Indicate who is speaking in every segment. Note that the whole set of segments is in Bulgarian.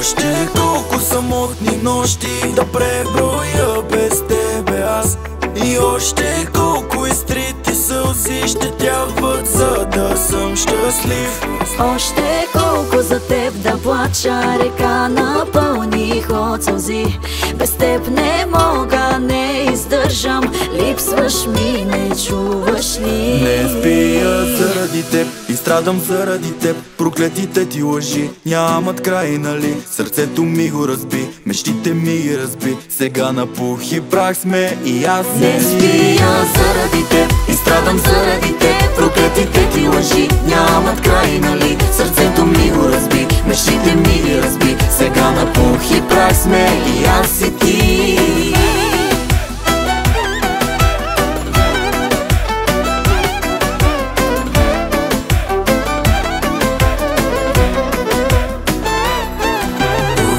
Speaker 1: още колко самотни нощи да преброя без тебе аз. И още колко изтрити сълзи ще трябват, за да съм щастлив.
Speaker 2: Още колко за теб да плача, река напълних от сълзи. Без теб не мога, не издържам, липсваш ми, не чуваш ли?
Speaker 1: Не спия заради теб и страдам заради теб. Проклетите ти лъжи нямат край, нали? Сърцето ми го разби, мечтите ми ги разби. Сега на пух и прах сме и аз.
Speaker 2: Не спия заради теб и страдам заради теб. Проклетите ти лъжи нямат край, нали? Сърцето ми го разби, мечтите ми ги разби. Сега на пух и прах сме и аз и ти.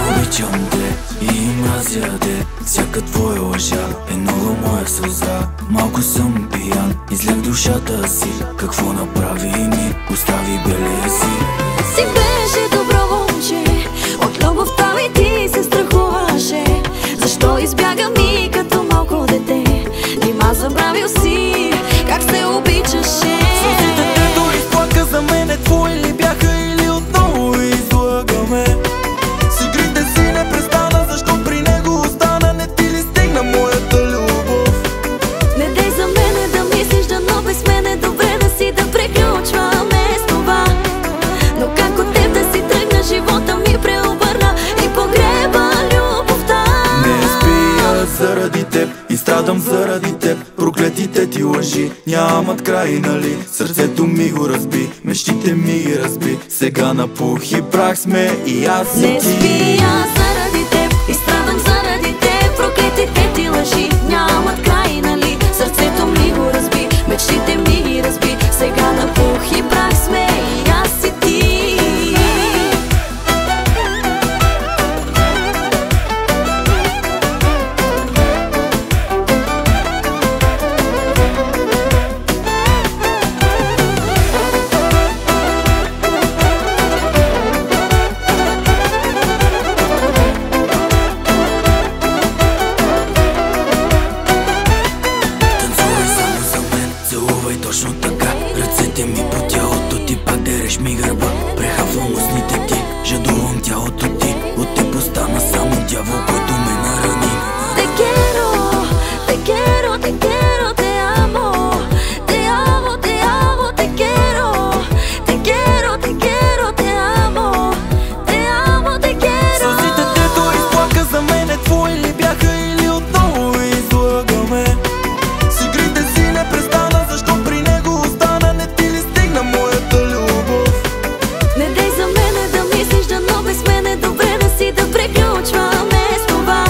Speaker 1: Обичам те и мразя те, всяка твоя лъжа е нова моя сълза. Малко съм пиян, излег душата си. Какво направи ми, остави белия си.
Speaker 2: Си беше добро момче, от любовта ми ти се страхуваше. Защо избяга ми като малко дете? Нима забравил си как се обичаше.
Speaker 1: Сълзите те дори изплака за мене, твои ли бяха или отново излагаме? С игрите си не престана, защо при него остана? Не ти ли стигна моята любов?
Speaker 2: Не дей за мене да мислиш, дано без мене добре да си да приключваме с това. Но как от теб да си тръгна, живота ми преобърна и погреба любовта.
Speaker 1: Не спия заради теб и страдам заради теб. Проклетите ти лъжи нямат край, нали? Сърцето ми го разби, мечтите ми ги разби. Сега на пух и прах сме и аз и ти.
Speaker 2: Не спия заради теб и страдам заради теб. Проклетите ти лъжи нямат край, нали? Сърцето ми го разби, мечтите ми ги разби. Сега на пух и прах сме и аз и ти.
Speaker 1: Точно така, ръцете ми по тялото ти, пак дереш ми гърба. Прехапвам устните ти, жадувам тялото ти. От теб остана само дявол, който ме нарани.
Speaker 2: Te quiero, te quiero, te quiero, te amo. Te amo, te amo, te quiero. Te quiero, te quiero, te amo. Te amo, te quiero.
Speaker 1: Сълзите те дори изплака за мене, твои ли бяха или отново излагаме? С игрите си не престана, защо при него остана? Не ти ли стигна моята любов?
Speaker 2: Не дей за мене да мислиш, дано без мене добре да си да приключваме с това.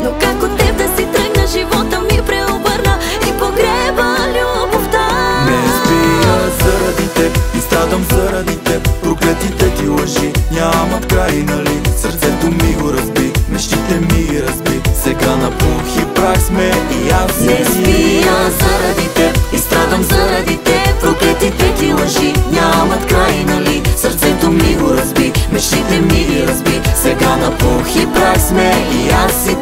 Speaker 2: Но как от теб да си тръгна, живота ми преобърна и погреба любовта.
Speaker 1: Не спия заради теб и страдам заради теб. Проклетите ти лъжи нямат край, нали? Сърцето ми го разби, мечтите ми ги разби. Сега на пух и прах сме и аз и
Speaker 2: Не
Speaker 1: ти.
Speaker 2: спия заради теб и страдам заради теб. Проклетите ти лъжи нямат край, нали? Сърцето ми го разби, мечтите ми ги разби. Сега на пух и прах сме и аз и